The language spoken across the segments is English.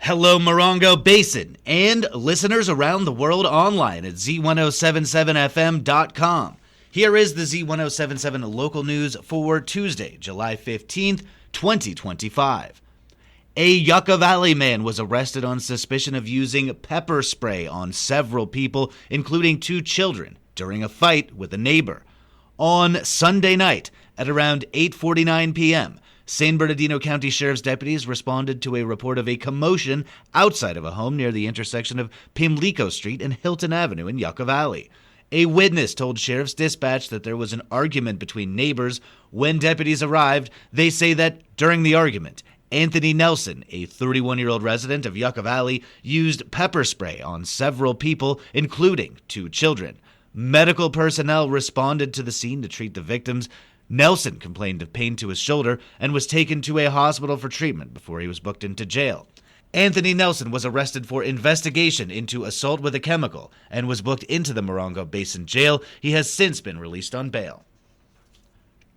Hello, Morongo Basin, and listeners around the world online at Z107.7 FM.com. Here is the Z107.7 Local News for Tuesday, July 15th, 2025. A Yucca Valley man was arrested on suspicion of using pepper spray on several people, including 2 children, during a fight with a neighbor. On Sunday night, at around 8:49 p.m., San Bernardino County Sheriff's deputies responded to a report of a commotion outside of a home near the intersection of Pimlico Street and Hilton Avenue in Yucca Valley. A witness told Sheriff's Dispatch that there was an argument between neighbors. When deputies arrived, they say that during the argument, Anthony Nelson, a 31-year-old resident of Yucca Valley, used pepper spray on several people, including 2 children. Medical personnel responded to the scene to treat the victims. Nelson complained of pain to his shoulder and was taken to a hospital for treatment before he was booked into jail. Anthony Nelson was arrested for investigation into assault with a chemical and was booked into the Morongo Basin Jail. He has since been released on bail.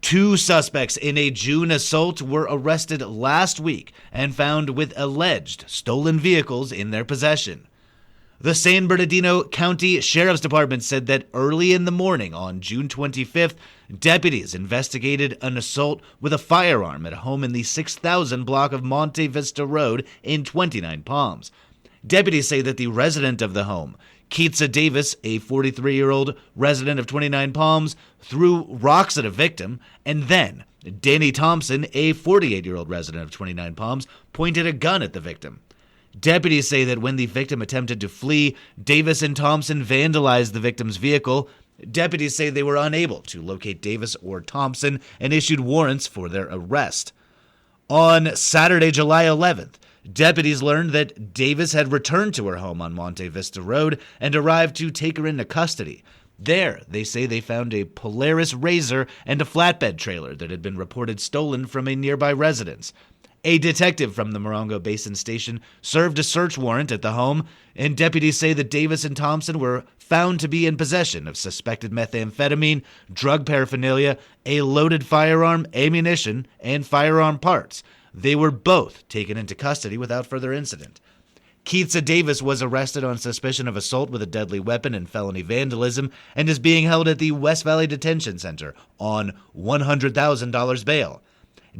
2 suspects in a June assault were arrested last week and found with alleged stolen vehicles in their possession. The San Bernardino County Sheriff's Department said that early in the morning on June 25th, deputies investigated an assault with a firearm at a home in the 6,000 block of Monte Vista Road in 29 Palms. Deputies say that the resident of the home, Keitsa Davis, a 43-year-old resident of 29 Palms, threw rocks at a victim, and then Danny Thompson, a 48-year-old resident of 29 Palms, pointed a gun at the victim. Deputies say that when the victim attempted to flee, Davis and Thompson vandalized the victim's vehicle. Deputies say they were unable to locate Davis or Thompson and issued warrants for their arrest. On Saturday, July 11th, deputies learned that Davis had returned to her home on Monte Vista Road and arrived to take her into custody. There, they say they found a Polaris RZR and a flatbed trailer that had been reported stolen from a nearby residence. A detective from the Morongo Basin Station served a search warrant at the home, and deputies say that Davis and Thompson were found to be in possession of suspected methamphetamine, drug paraphernalia, a loaded firearm, ammunition, and firearm parts. They were both taken into custody without further incident. Keitsa Davis was arrested on suspicion of assault with a deadly weapon and felony vandalism and is being held at the West Valley Detention Center on $100,000 bail.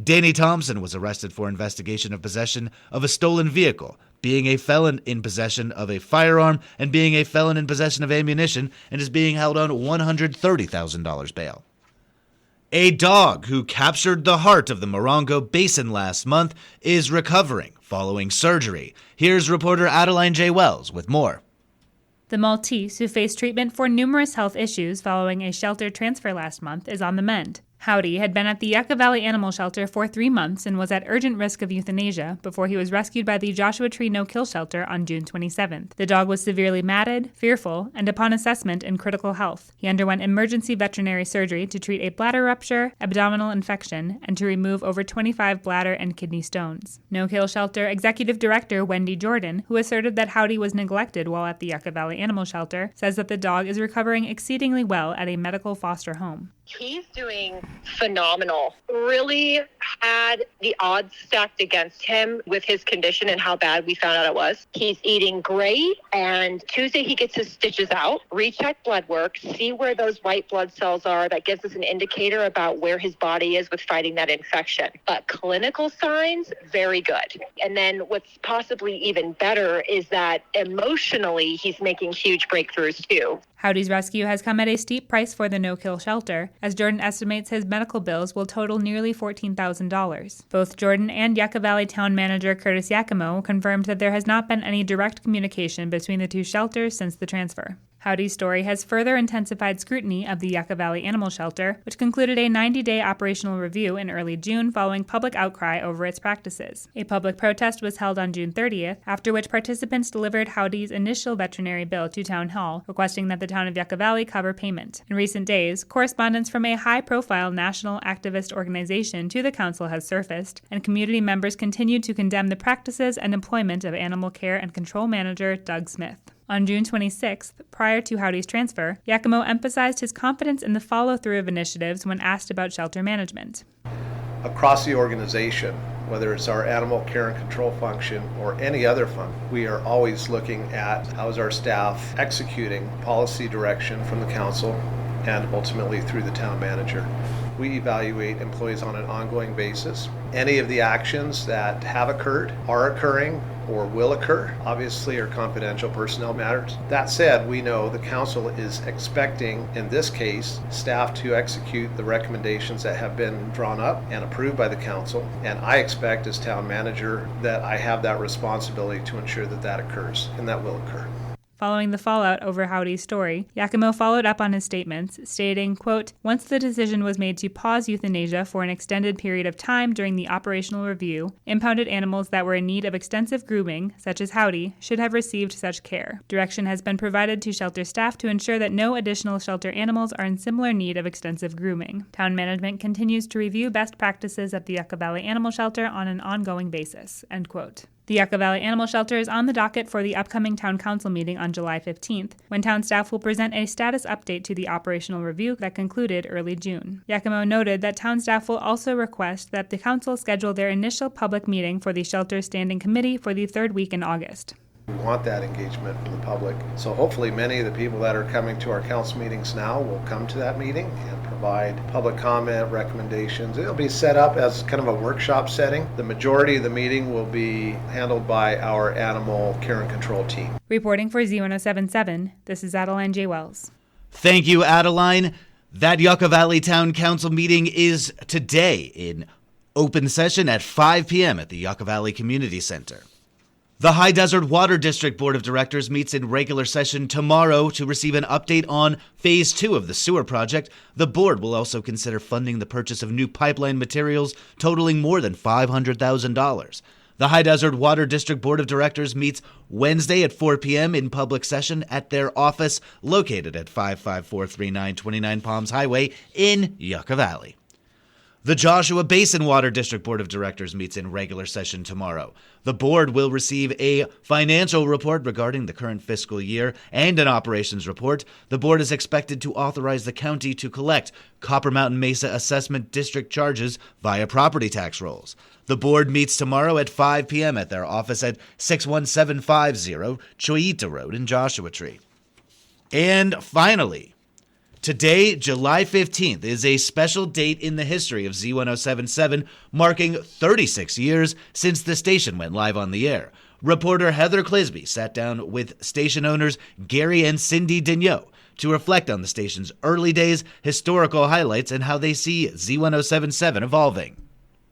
Danny Thompson was arrested for investigation of possession of a stolen vehicle, being a felon in possession of a firearm, and being a felon in possession of ammunition, and is being held on $130,000 bail. A dog who captured the heart of the Morongo Basin last month is recovering following surgery. Here's reporter Adeline J. Wells with more. The Maltese, who faced treatment for numerous health issues following a shelter transfer last month, is on the mend. Howdy had been at the Yucca Valley Animal Shelter for 3 months and was at urgent risk of euthanasia before he was rescued by the Joshua Tree No-Kill Shelter on June 27th. The dog was severely matted, fearful, and upon assessment in critical health. He underwent emergency veterinary surgery to treat a bladder rupture, abdominal infection, and to remove over 25 bladder and kidney stones. No-Kill Shelter Executive Director Wendy Jordan, who asserted that Howdy was neglected while at the Yucca Valley Animal Shelter, says that the dog is recovering exceedingly well at a medical foster home. He's doing phenomenal. Really had the odds stacked against him with his condition and how bad we found out it was. He's eating great, and Tuesday he gets his stitches out, recheck blood work, see where those white blood cells are. That gives us an indicator about where his body is with fighting that infection. But clinical signs, very good. And then what's possibly even better is that emotionally he's making huge breakthroughs too. Howdy's rescue has come at a steep price for the No-Kill Shelter, as Jordan estimates his medical bills will total nearly $14,000. Both Jordan and Yucca Valley Town Manager Curtis Yakimo confirmed that there has not been any direct communication between the 2 shelters since the transfer. Howdy's story has further intensified scrutiny of the Yucca Valley Animal Shelter, which concluded a 90-day operational review in early June following public outcry over its practices. A public protest was held on June 30th, after which participants delivered Howdy's initial veterinary bill to Town Hall, requesting that the town of Yucca Valley cover payment. In recent days, correspondence from a high-profile national activist organization to the council has surfaced, and community members continue to condemn the practices and employment of animal care and control manager Doug Smith. On June 26th, prior to Howdy's transfer, Yakimo emphasized his confidence in the follow-through of initiatives when asked about shelter management. Across the organization, whether it's our animal care and control function or any other function, we are always looking at how is our staff executing policy direction from the council and ultimately through the town manager. We evaluate employees on an ongoing basis. Any of the actions that have occurred, are occurring, or will occur, obviously are confidential personnel matters. That said, we know the council is expecting, in this case, staff to execute the recommendations that have been drawn up and approved by the council. And I expect as town manager that I have that responsibility to ensure that that occurs, and that will occur. Following the fallout over Howdy's story, Yakimo followed up on his statements, stating, quote, "Once the decision was made to pause euthanasia for an extended period of time during the operational review, impounded animals that were in need of extensive grooming, such as Howdy, should have received such care. Direction has been provided to shelter staff to ensure that no additional shelter animals are in similar need of extensive grooming. Town management continues to review best practices at the Yucca Valley Animal Shelter on an ongoing basis," end quote. The Yucca Valley Animal Shelter is on the docket for the upcoming Town Council meeting on July 15th, when town staff will present a status update to the operational review that concluded early June. Yakimo noted that town staff will also request that the council schedule their initial public meeting for the shelter standing committee for the third week in August. We want that engagement from the public. So hopefully many of the people that are coming to our council meetings now will come to that meeting and provide public comment, recommendations. It'll be set up as kind of a workshop setting. The majority of the meeting will be handled by our animal care and control team. Reporting for Z107.7, this is Adeline J. Wells. Thank you, Adeline. That Yucca Valley Town Council meeting is today in open session at 5 p.m. at the Yucca Valley Community Center. The High Desert Water District Board of Directors meets in regular session tomorrow to receive an update on Phase 2 of the sewer project. The board will also consider funding the purchase of new pipeline materials totaling more than $500,000. The High Desert Water District Board of Directors meets Wednesday at 4 p.m. in public session at their office located at 55439 29 Palms Highway in Yucca Valley. The Joshua Basin Water District Board of Directors meets in regular session tomorrow. The board will receive a financial report regarding the current fiscal year and an operations report. The board is expected to authorize the county to collect Copper Mountain Mesa Assessment District charges via property tax rolls. The board meets tomorrow at 5 p.m. at their office at 61750 Choita Road in Joshua Tree. And finally, today, July 15th, is a special date in the history of Z107.7, marking 36 years since the station went live on the air. Reporter Heather Clisby sat down with station owners Gary and Cindy Digneau to reflect on the station's early days, historical highlights, and how they see Z107.7 evolving.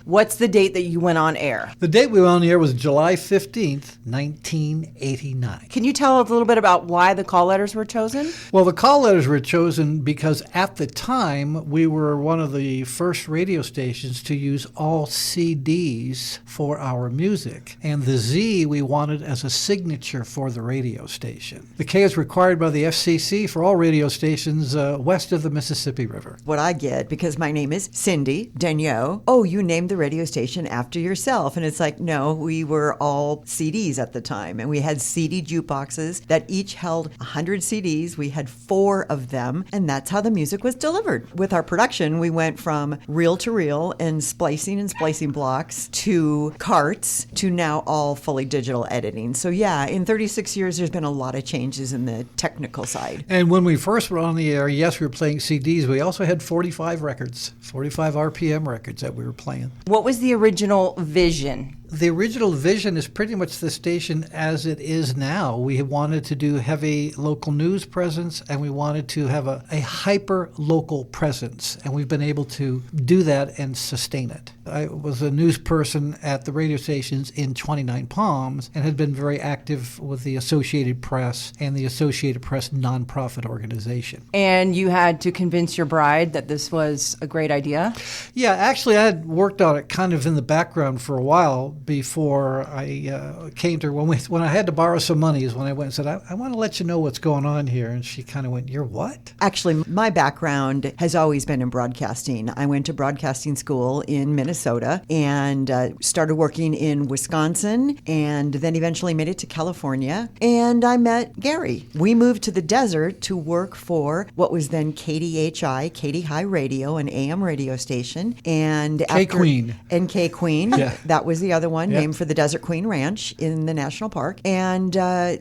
What's the date that you went on air? The date we went on the air was July 15th, 1989. Can you tell us a little bit about why the call letters were chosen? Well, the call letters were chosen because at the time we were one of the first radio stations to use all CDs for our music. And the Z we wanted as a signature for the radio station. The K is required by the FCC for all radio stations west of the Mississippi River. What I get, because my name is Cindy Digneau, oh, you named the radio station after yourself. And it's like, no, we were all CDs at the time. And we had CD jukeboxes that each held 100 CDs. We had 4 of them. And that's how the music was delivered. With our production, we went from reel to reel and splicing blocks to carts to now all fully digital editing. So yeah, in 36 years, there's been a lot of changes in the technical side. And when we first were on the air, yes, we were playing CDs. We also had 45 records, 45 RPM records that we were playing. What was the original vision? The original vision is pretty much the station as it is now. We wanted to do heavy local news presence, and we wanted to have a hyper-local presence, and we've been able to do that and sustain it. I was a news person at the radio stations in 29 Palms and had been very active with the Associated Press and the Associated Press nonprofit organization. And you had to convince your bride that this was a great idea? Yeah, actually I had worked on it kind of in the background for a while before I came to her. When I had to borrow some money is when I went and said, I want to let you know what's going on here. And she kind of went, you're what? Actually, my background has always been in broadcasting. I went to broadcasting school in Minnesota and started working in Wisconsin, and then eventually made it to California. And I met Gary. We moved to the desert to work for what was then KDHI, Katy High Radio, an AM radio station. And K-Queen. And K-Queen. Yeah. That was the other one, Yeah. named for the Desert Queen Ranch in the national park. And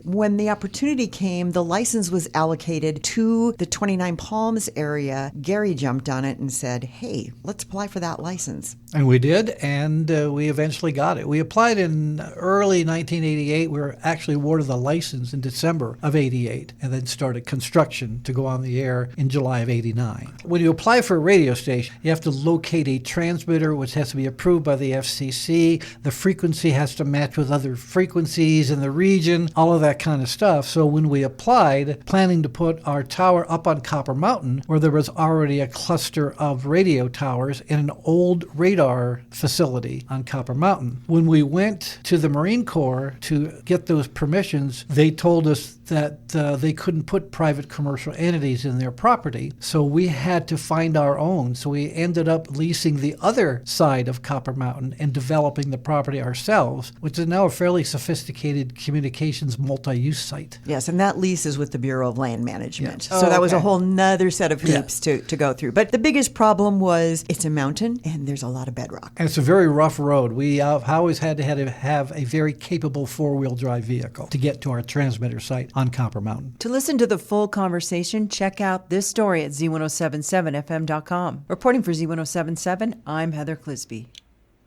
when the opportunity came, the license was allocated to the 29 Palms area. Gary jumped on it and said, hey, let's apply for that license. And we did, and we eventually got it. We applied in early 1988. We were actually awarded the license in December of 88, and then started construction to go on the air in July of 89. When you apply for a radio station, you have to locate a transmitter, which has to be approved by the FCC. The frequency has to match with other frequencies in the region, all of that kind of stuff. So when we applied, planning to put our tower up on Copper Mountain, where there was already a cluster of radio towers in an old radar facility on Copper Mountain. When we went to the Marine Corps to get those permissions, they told us that they couldn't put private commercial entities in their property, so we had to find our own. So we ended up leasing the other side of Copper Mountain and developing the property ourselves, which is now a fairly sophisticated communications multi-use site. Yes, and that lease is with the Bureau of Land Management. Yeah. So Oh, that was a okay. whole nother set of Yeah. hoops to go through. But the biggest problem was it's a mountain and there's a lot of bedrock. And it's a very rough road. We always had to have a very capable four-wheel drive vehicle to get to our transmitter site on Copper Mountain. To listen to the full conversation, check out this story at Z107.7FM.com. Reporting for Z107.7, I'm Heather Clisby.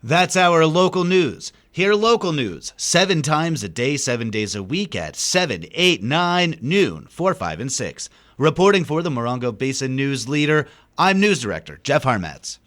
That's our local news. Hear local news 7 times a day, 7 days a week at 7, 8, 9, noon, 4, 5, and 6. Reporting for the Morongo Basin News Leader, I'm News Director Jeff Harmatz.